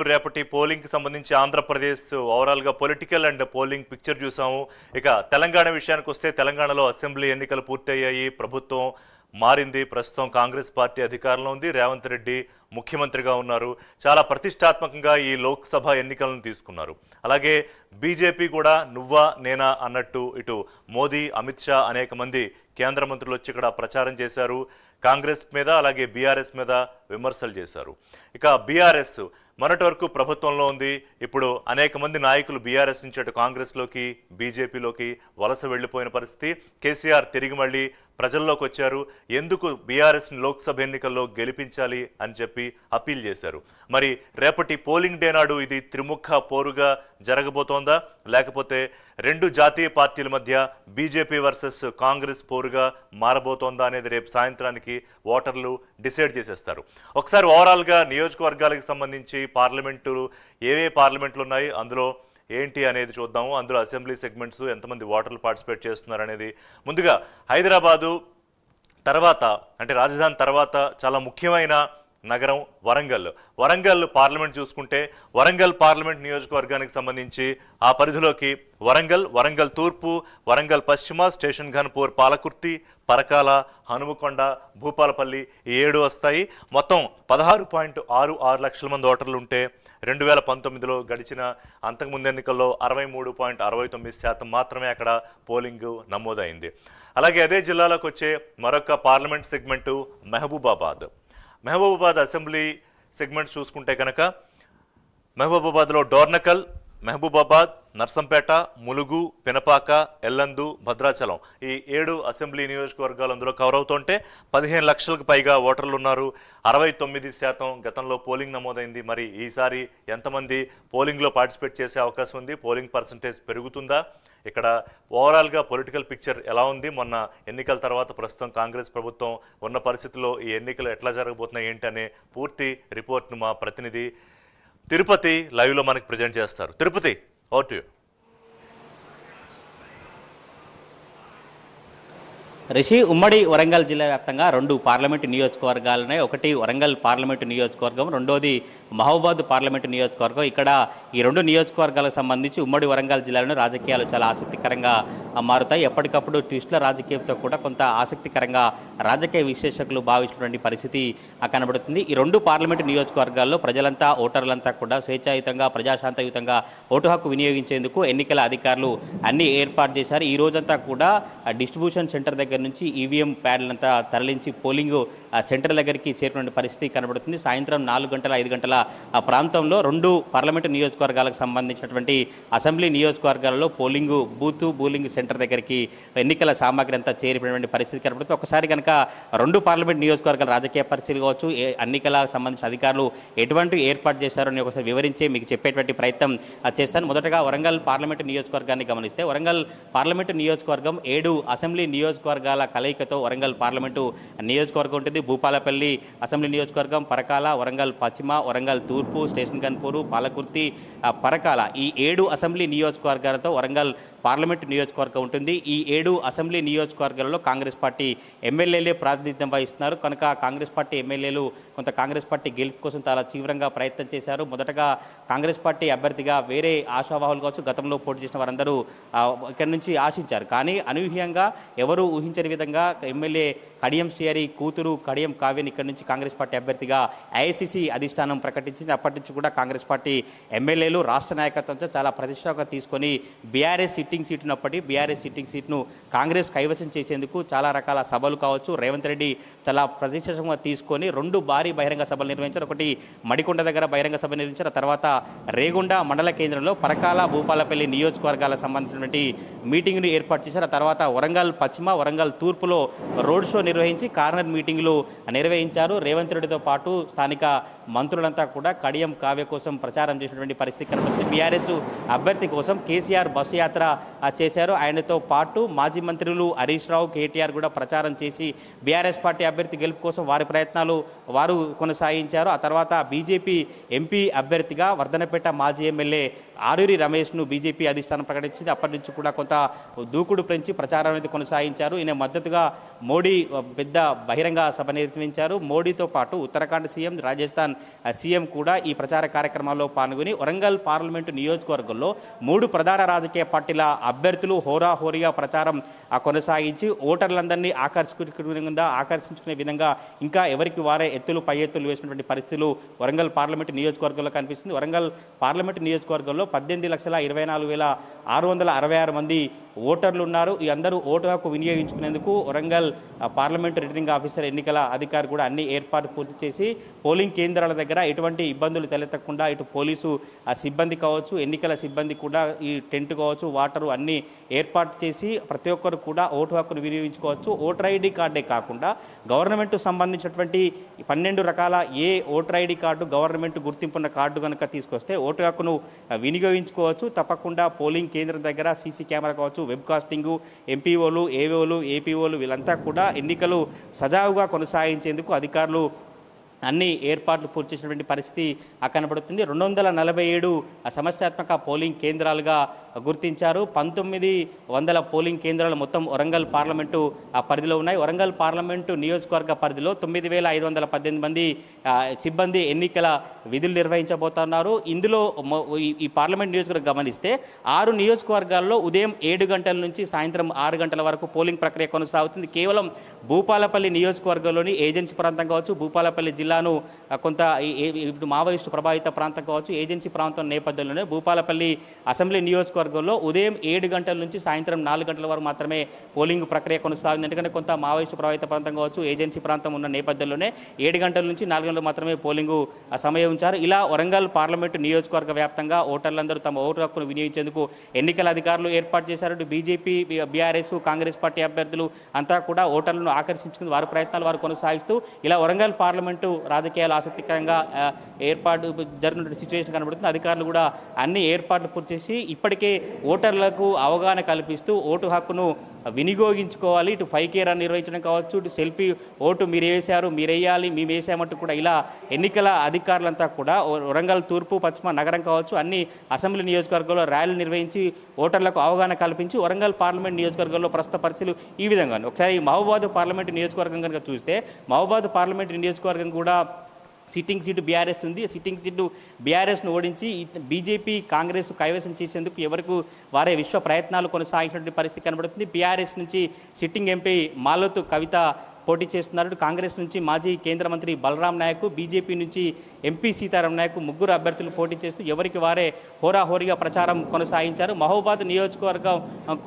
రేపటి పోలింగ్ కి సంబంధించి ఆంధ్రప్రదేశ్ ఓవరాల్ గా పొలిటికల్ అండ్ పోలింగ్ పిక్చర్ చూసాము. ఇక తెలంగాణ విషయానికి వస్తే తెలంగాణలో అసెంబ్లీ ఎన్నికలు పూర్తయ్యాయి. ప్రభుత్వం మారింది. ప్రస్తుతం కాంగ్రెస్ పార్టీ అధికారంలో ఉంది. రేవంత్ రెడ్డి ముఖ్యమంత్రిగా ఉన్నారు. చాలా ప్రతిష్టాత్మకంగా ఈ లోక్సభ ఎన్నికలను తీసుకున్నారు. అలాగే బీజేపీ కూడా నువ్వా నేనా అన్నట్టు ఇటు మోదీ, అమిత్ షా అనేక మంది కేంద్ర మంత్రులు వచ్చి ఇక్కడ ప్రచారం చేశారు. కాంగ్రెస్ మీద అలాగే బీఆర్ఎస్ మీద విమర్శలు చేశారు. ఇక బీఆర్ఎస్ మొన్నటి వరకు ప్రభుత్వంలో ఉంది. ఇప్పుడు అనేక మంది నాయకులు బీఆర్ఎస్ నుంచి అటు కాంగ్రెస్లోకి బీజేపీలోకి వలస వెళ్లిపోయిన పరిస్థితి. కేసీఆర్ తిరిగి మళ్ళీ ప్రజల్లోకి వచ్చారు. ఎందుకు బీఆర్ఎస్ని లోక్సభ ఎన్నికల్లో గెలిపించాలి అని చెప్పి అప్పీల్ చేశారు. మరి రేపటి పోలింగ్ డే నాడు ఇది త్రిముఖ పోరుగా జరగబోతోందా, లేకపోతే రెండు జాతీయ పార్టీల మధ్య బీజేపీ వర్సెస్ కాంగ్రెస్ పోరుగా మారబోతోందా అనేది రేపు సాయంత్రానికి ఓటర్లు డిసైడ్ చేసేస్తారు. ఒకసారి ఓవరాల్గా నియోజకవర్గాలకు సంబంధించి పార్లమెంటులు ఏవే పార్లమెంట్లు ఉన్నాయి, అందులో ఏంటి అనేది చూద్దాము. అందులో అసెంబ్లీ సెగ్మెంట్స్ ఎంతమంది ఓటర్లు పార్టిసిపేట్ చేస్తున్నారు అనేది. ముందుగా హైదరాబాదు తర్వాత అంటే రాజధాని తర్వాత చాలా ముఖ్యమైన నగరం వరంగల్ పార్లమెంట్ చూసుకుంటే వరంగల్ పార్లమెంట్ నియోజకవర్గానికి సంబంధించి ఆ పరిధిలోకి వరంగల్ తూర్పు, వరంగల్ పశ్చిమ, స్టేషన్ ఘన్పూర్, పాలకుర్తి, పరకాల, హనుమకొండ, భూపాలపల్లి ఈ 7 వస్తాయి. మొత్తం 16.66 లక్షల మంది ఓటర్లు ఉంటే 2019లో గడిచిన అంతకుముందు ఎన్నికల్లో 63.69% మాత్రమే అక్కడ పోలింగ్ నమోదైంది. అలాగే అదే జిల్లాలోకి వచ్చే మరొక parliament segment Mahabubabad assembly segment చూసుకుంటే కనుక మహబూబాబాద్లో డోర్నకల్, మహబూబాబాద్, నర్సంపేట, ములుగు, పినపాక, ఎల్లందు, భద్రాచలం ఈ 7 అసెంబ్లీ నియోజకవర్గాలు అందులో కవర్ అవుతుంటే 15 లక్షలకు పైగా ఓటర్లు ఉన్నారు. 69% గతంలో పోలింగ్ నమోదైంది. మరి ఈసారి ఎంతమంది పోలింగ్లో పార్టిసిపేట్ చేసే అవకాశం ఉంది? పోలింగ్ పర్సంటేజ్ పెరుగుతుందా? ఇక్కడ ఓవరాల్గా పొలిటికల్ పిక్చర్ ఎలా ఉంది? మొన్న ఎన్నికల తర్వాత ప్రస్తుతం కాంగ్రెస్ ప్రభుత్వం ఉన్న పరిస్థితుల్లో ఈ ఎన్నికలు ఎట్లా జరగబోతున్నాయి ఏంటి అనే పూర్తి రిపోర్ట్ను మా ప్రతినిధి తిరుపతి లైవ్లో మనకి ప్రజెంట్ చేస్తారు. Tirupati, over to you. Rishi, ఉమ్మడి వరంగల్ జిల్లా వ్యాప్తంగా 2 పార్లమెంటు నియోజకవర్గాలు ఉన్నాయి. ఒకటి వరంగల్ పార్లమెంటు నియోజకవర్గం, రెండోది మహబూబాబాద్ పార్లమెంటు నియోజకవర్గం. ఇక్కడ ఈ 2 నియోజకవర్గాలకు సంబంధించి ఉమ్మడి వరంగల్ జిల్లాలో రాజకీయాలు చాలా ఆసక్తికరంగా మారుతాయి. ఎప్పటికప్పుడు ట్విస్టుల రాజకీయంతో కూడా కొంత ఆసక్తికరంగా రాజకీయ విశ్లేషకులు భావించినటువంటి పరిస్థితి కనబడుతుంది. ఈ 2 పార్లమెంటు నియోజకవర్గాల్లో ప్రజలంతా, ఓటర్లంతా కూడా స్వేచ్ఛాయుతంగా, ప్రజాశాంతయుతంగా ఓటు హక్కు వినియోగించేందుకు ఎన్నికల అధికారులు అన్ని ఏర్పాటు చేశారు. ఈ రోజంతా కూడా డిస్ట్రిబ్యూషన్ సెంటర్ దగ్గర నుంచి ఈవీఎం ప్యాడ్లంతా తరలించి పోలింగ్ సెంటర్ దగ్గరికి చేరిన పరిస్థితి కనబడుతుంది. సాయంత్రం 4 గంటల 5 గంటల ప్రాంతంలో 2 పార్లమెంటు నియోజకవర్గాలకు సంబంధించినటువంటి అసెంబ్లీ నియోజకవర్గాలలో పోలింగ్ సెంటర్ దగ్గరికి ఎన్నికల సామాగ్రి అంతా చేరినటువంటి పరిస్థితి కనబడుతుంది. ఒకసారి కనుక 2 పార్లమెంట్ నియోజకవర్గాల రాజకీయ పరిస్థితులు కావచ్చు, ఎన్నికలకు సంబంధించిన అధికారులు ఎటువంటి ఏర్పాటు చేశారని ఒకసారి వివరించి మీకు చెప్పేటువంటి ప్రయత్నం చేస్తాను. మొదటగా వరంగల్ పార్లమెంటు నియోజకవర్గాన్ని గమనిస్తే వరంగల్ పార్లమెంటు నియోజకవర్గం 7 అసెంబ్లీ నియోజకవర్గాల కలయికతో వరంగల్ పార్లమెంటు నియోజకవర్గం ఉంటుంది. భూపాలపల్లి అసెంబ్లీ నియోజకవర్గం, పరకాల, వరంగల్ పశ్చిమ, వరంగల్ తూర్పు, స్టేషన్ ఘన్పూర్, పాలకుర్తి, పరకాల ఈ 7 అసెంబ్లీ నియోజకవర్గాలతో వరంగల్ పార్లమెంటు నియోజకవర్గం ఉంటుంది. ఈ 7 అసెంబ్లీ నియోజకవర్గాలలో కాంగ్రెస్ పార్టీ ఎమ్మెల్యేలే ప్రాతినిధ్యం వహిస్తున్నారు. కనుక కాంగ్రెస్ పార్టీ ఎమ్మెల్యేలు కొంత కాంగ్రెస్ పార్టీ గెలుపు కోసం చాలా తీవ్రంగా ప్రయత్నం చేశారు. మొదటగా కాంగ్రెస్ పార్టీ అభ్యర్థిగా వేరే ఆశావాహులు కావచ్చు, గతంలో పోటీ చేసిన వారందరూ ఇక్కడి నుంచి ఆశించారు. కానీ అనూహ్యంగా ఎవరు ఊహించని విధంగా ఎమ్మెల్యే కడియం శ్రీహరి కూతురు కడియం కావ్యని ఇక్కడి నుంచి కాంగ్రెస్ పార్టీ అభ్యర్థిగా ఐఐసిసి అధిష్టానం ప్రకటించింది. అప్పటి నుంచి కూడా కాంగ్రెస్ పార్టీ ఎమ్మెల్యేలు రాష్ట్ర నాయకత్వంతో చాలా ప్రతిష్టగా తీసుకొని బీఆర్ఎస్ సిట్టింగ్ సీట్ను కాంగ్రెస్ కైవసం చేసేందుకు చాలా రకాల సభలు కావచ్చు, రేవంత్ రెడ్డి చాలా ప్రతిష్టంగా తీసుకొని 2 భారీ బహిరంగ సభలు నిర్వహించారు. ఒకటి మడికొండ దగ్గర బహిరంగ సభ నిర్వహించారు. తర్వాత రేగొండ మండల కేంద్రంలో పరకాల, భూపాలపల్లి నియోజకవర్గాలకు సంబంధించినటువంటి మీటింగ్ను ఏర్పాటు చేశారు. ఆ తర్వాత వరంగల్ పశ్చిమ, వరంగల్ తూర్పులో రోడ్ షో నిర్వహించి కార్నర్ మీటింగ్లు నిర్వహించారు. రేవంత్ రెడ్డితో పాటు స్థానిక మంత్రులంతా కూడా కడియం కావ్య కోసం ప్రచారం చేసినటువంటి పరిస్థితి కనబడుతుంది. బీఆర్ఎస్ అభ్యర్థి కోసం కేసీఆర్ బస్సు యాత్ర చేశారు. ఆయనతో పాటు మాజీ మంత్రులు హరీష్ రావు, కేటీఆర్ కూడా ప్రచారం చేసి బీఆర్ఎస్ పార్టీ అభ్యర్థి గెలుపు కోసం వారి ప్రయత్నాలు వారు కొనసాగించారు. ఆ తర్వాత బీజేపీ ఎంపీ అభ్యర్థిగా వర్ధనపేట మాజీ ఎమ్మెల్యే ఆరూరి రమేష్ను బీజేపీ అధిష్టానం ప్రకటించింది. అప్పటి నుంచి కూడా కొంత దూకుడు పెంచి ప్రచారం అనేది కొనసాగించారు. ఈయన ఆయన మద్దతుగా మోడీ పెద్ద బహిరంగ సభ నిర్వహించారు. మోడీతో పాటు ఉత్తరాఖండ్ సీఎం, రాజస్థాన్ సీఎం కూడా ఈ ప్రచార కార్యక్రమాల్లో పాల్గొని వరంగల్ పార్లమెంటు నియోజకవర్గంలో 3 ప్రధాన రాజకీయ పార్టీల అభ్యర్థులు హోరాహోరీగా ప్రచారం కొనసాగించి ఓటర్లందరినీ ఆకర్షించుకునే విధంగా ఇంకా ఎవరికి వారే ఎత్తులు పై ఎత్తులు వేసినటువంటి పరిస్థితులు వరంగల్ పార్లమెంటు నియోజకవర్గంలో కనిపిస్తుంది. వరంగల్ పార్లమెంటు నియోజకవర్గంలో 18,24,666 మంది ఓటర్లు ఉన్నారు. ఈ అందరూ ఓటు హక్కు వినియోగించుకునేందుకు వరంగల్ పార్లమెంటు రిటర్నింగ్ ఆఫీసర్ ఎన్నికల అధికారి కూడా అన్ని ఏర్పాట్లు పూర్తి చేసి పోలింగ్ కేంద్రాల దగ్గర ఎటువంటి ఇబ్బందులు తలెత్తకుండా ఇటు పోలీసు సిబ్బంది కావచ్చు, ఎన్నికల సిబ్బంది కూడా ఈ టెంట్ కావచ్చు, వాటరు అన్ని ఏర్పాటు చేసి ప్రతి ఒక్కరు కూడా ఓటు హక్కును వినియోగించుకోవచ్చు. ఓటర్ ఐడి కార్డే కాకుండా గవర్నమెంట్ సంబంధించినటువంటి 12 రకాల ఏ ఓటర్ ఐడి కార్డు గవర్నమెంట్ గుర్తింపున్న కార్డు కనుక తీసుకొస్తే ఓటు హక్కును వినియోగించుకోవచ్చు. తప్పకుండా పోలింగ్ కేంద్రం దగ్గర సీసీ కెమెరా కావచ్చు, వెబ్ కాస్టింగ్, ఎంపీఓలు, ఏవోలు, ఏపీఓలు వీళ్ళంతా కూడా ఎన్నికలు సజావుగా కొనసాగించేందుకు అధికారులు అన్ని ఏర్పాట్లు పూర్తి చేసినటువంటి పరిస్థితి కనబడుతుంది. 247 సమస్యాత్మక పోలింగ్ కేంద్రాలుగా గుర్తించారు. 1900 పోలింగ్ కేంద్రాలు మొత్తం వరంగల్ పార్లమెంటు పరిధిలో ఉన్నాయి. వరంగల్ పార్లమెంటు నియోజకవర్గ పరిధిలో 9,518 మంది సిబ్బంది ఎన్నికల విధులు నిర్వహించబోతున్నారు. ఇందులో ఈ పార్లమెంట్ నియోజకవర్గం గమనిస్తే 6 నియోజకవర్గాల్లో ఉదయం 7 గంటల నుంచి సాయంత్రం 6 గంటల వరకు పోలింగ్ ప్రక్రియ కొనసాగుతుంది. కేవలం భూపాలపల్లి నియోజకవర్గంలోని ఏజెన్సీ ప్రాంతం కావచ్చు, భూపాలపల్లి జిల్లాను కొంత ఇప్పుడు మావోయిస్టు ప్రభావిత ప్రాంతం కావచ్చు, ఏజెన్సీ ప్రాంతం నేపథ్యంలోనే భూపాలపల్లి అసెంబ్లీ నియోజకవర్గంలో ఉదయం 7 గంటల నుంచి సాయంత్రం 4 గంటల వరకు మాత్రమే పోలింగ్ ప్రక్రియ కొనసాగుతుంది. ఎందుకంటే కొంత మావోయిస్టు ప్రభావిత ప్రాంతం కావచ్చు, ఏజెన్సీ ప్రాంతం ఉన్న నేపథ్యంలోనే 7 గంటల నుంచి 4 గంటలు మాత్రమే పోలింగు సమయం ఉంచారు. ఇలా వరంగల్ పార్లమెంటు నియోజకవర్గ వ్యాప్తంగా ఓటర్లందరూ తమ ఓటు హక్కును వినియోగించేందుకు ఎన్నికల అధికారులు ఏర్పాటు చేశారు. బీజేపీ, బీఆర్ఎస్, కాంగ్రెస్ పార్టీ అభ్యర్థులు అంతా కూడా ఓటర్లను ఆకర్షించుకుని వారి ప్రయత్నాలు వారు కొనసాగిస్తూ ఇలా వరంగల్ పార్లమెంటు రాజకీయాలు ఆసక్తికరంగా ఏర్పాటు జరిగిన సిచ్యువేషన్ కనబడుతుంది. అధికారులు కూడా అన్ని ఏర్పాట్లు పూర్తి చేసి ఇప్పటికే ఓటర్లకు అవగాహన కల్పిస్తూ ఓటు హక్కును వినియోగించుకోవాలి, ఇటు 5K రన్ నిర్వహించడం కావచ్చు, ఇటు సెల్ఫీ ఓటు మీరు వేశారు, మీరు వేయాలి, మేము వేసామంటూ కూడా ఇలా ఎన్నికల అధికారులంతా కూడా వరంగల్ తూర్పు, పశ్చిమ నగరం కావచ్చు అన్ని అసెంబ్లీ నియోజకవర్గంలో ర్యాలీలు నిర్వహించి ఓటర్లకు అవగాహన కల్పించి వరంగల్ పార్లమెంట్ నియోజకవర్గంలో ప్రస్తుత పరిస్థితులు ఈ విధంగా ఒకసారి మహబూబాద్ పార్లమెంటు నియోజకవర్గం కనుక చూస్తే మహబూబాద్ పార్లమెంటు నియోజకవర్గం కూడా సిట్టింగ్ సీటు బీఆర్ఎస్ ఉంది. సిట్టింగ్ సీటు బీఆర్ఎస్ను ఓడించి బీజేపీ, కాంగ్రెస్ కైవసం చేసేందుకు ఎవరికి వారే విశ్వ ప్రయత్నాలు కొనసాగించినటువంటి పరిస్థితి కనబడుతుంది. బీఆర్ఎస్ నుంచి సిట్టింగ్ ఎంపీ మాలోతు కవిత పోటీ చేస్తున్నారు. కాంగ్రెస్ నుంచి మాజీ కేంద్ర మంత్రి బలరాం నాయక్, బీజేపీ నుంచి ఎంపీ సీతారాం నాయక్ ముగ్గురు అభ్యర్థులు పోటీ చేస్తూ ఎవరికి వారే హోరాహోరీగా ప్రచారం కొనసాగించారు. మహబూబాద్ నియోజకవర్గం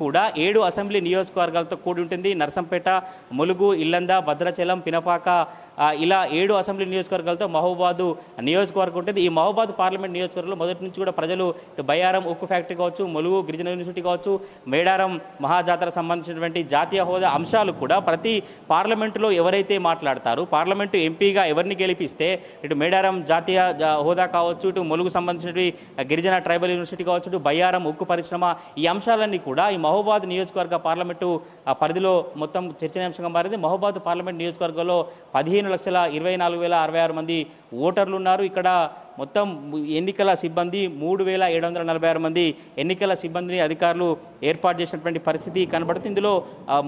కూడా 7 అసెంబ్లీ నియోజకవర్గాలతో కూడి ఉంటుంది. నర్సంపేట, ములుగు, ఇల్లంద, భద్రాచలం, పినపాక ఇలా 7 అసెంబ్లీ నియోజకవర్గాలతో మహబూబాద్ నియోజకవర్గం ఉంటుంది. ఈ మహబూబాద్ పార్లమెంట్ నియోజకవర్గంలో మొదటి నుంచి కూడా ప్రజలు బయ్యారం ఉక్కు ఫ్యాక్టరీ కావచ్చు, ములుగు గిరిజన యూనివర్సిటీ కావచ్చు, మేడారం మహాజాతర సంబంధించినటువంటి జాతీయ హోదా అంశాలు కూడా ప్రతి పార్లమెంటులో ఎవరైతే మాట్లాడతారు, పార్లమెంటు ఎంపీగా ఎవరిని గెలిపిస్తే ఇటు మేడారం జాతీయ హోదా కావచ్చు, ఇటు ములుగు సంబంధించినటువంటి గిరిజన ట్రైబల్ యూనివర్సిటీ కావచ్చు, ఇటు బయ్యారం ఉక్కు పరిశ్రమ ఈ అంశాలన్నీ కూడా ఈ మహబూబాద్ నియోజకవర్గ పార్లమెంటు పరిధిలో మొత్తం చర్చనీయాంశంగా మారింది. మహబూబాద్ పార్లమెంట్ నియోజకవర్గంలో 15,24,066 మంది ఓటర్లు ఉన్నారు. ఇక్కడ మొత్తం ఎన్నికల సిబ్బంది 3,746 మంది ఎన్నికల సిబ్బందిని అధికారులు ఏర్పాటు చేసినటువంటి పరిస్థితి కనబడుతుంది. ఇందులో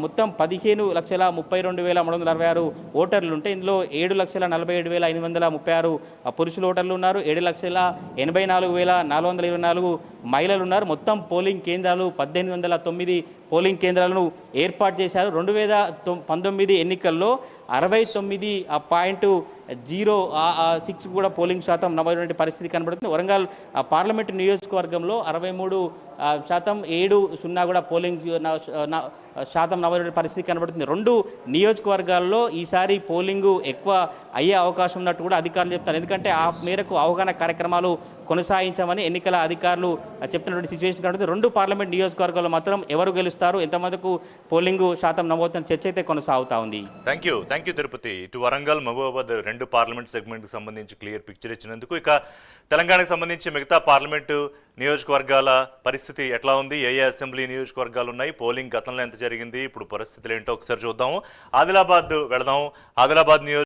మొత్తం 15,32,366 ఓటర్లు ఉంటే ఇందులో 7,47,536 పురుషులు ఓటర్లు ఉన్నారు. 7,84,424 మహిళలు ఉన్నారు. మొత్తం పోలింగ్ కేంద్రాలు 1,809 పోలింగ్ కేంద్రాలను ఏర్పాటు చేశారు. 2019 ఎన్నికల్లో 69.06 కూడా పోలింగ్ శాతం నమోదైన పరిస్థితి కనబడుతుంది. వరంగల్ పార్లమెంటు నియోజకవర్గంలో 63.70 కూడా పోలింగ్ శాతం నమోదైన పరిస్థితి కనబడుతుంది. 2 నియోజకవర్గాల్లో ఈసారి పోలింగు ఎక్కువ అయ్యే అవకాశం ఉన్నట్టు కూడా అధికారులు చెప్తారు. ఎందుకంటే ఆ మేరకు అవగాహన కార్యక్రమాలు కొనసాగించామని ఎన్నికల అధికారులు చెప్తున్నటువంటి సిచ్యువేషన్ కనబడుతుంది. 2 పార్లమెంట్ నియోజకవర్గాల్లో మాత్రం ఎవరు గెలుస్తారు, ఎంతమందికి పోలింగ్ శాతం నమోదవుతున్న చర్చ అయితే కొనసాగుతా ఉంది. Thank you Tirupati. ఇటు వరంగల్, మహబూబాబాద్ 2 పార్లమెంట్ సెగ్మెంట్కి సంబంధించి క్లియర్ పిక్చర్ ఇచ్చినందుకు. ఇక తెలంగాణకు సంబంధించి మిగతా పార్లమెంటు నియోజకవర్గాల పరిస్థితి ఎట్లా ఉంది, ఏ అసెంబ్లీ నియోజకవర్గాలు ఉన్నాయి, పోలింగ్ గతంలో ఎంత జరిగింది, ఇప్పుడు పరిస్థితులు ఏంటో ఒకసారి చూద్దాము. ఆదిలాబాద్ వెళదాం. ఆదిలాబాద్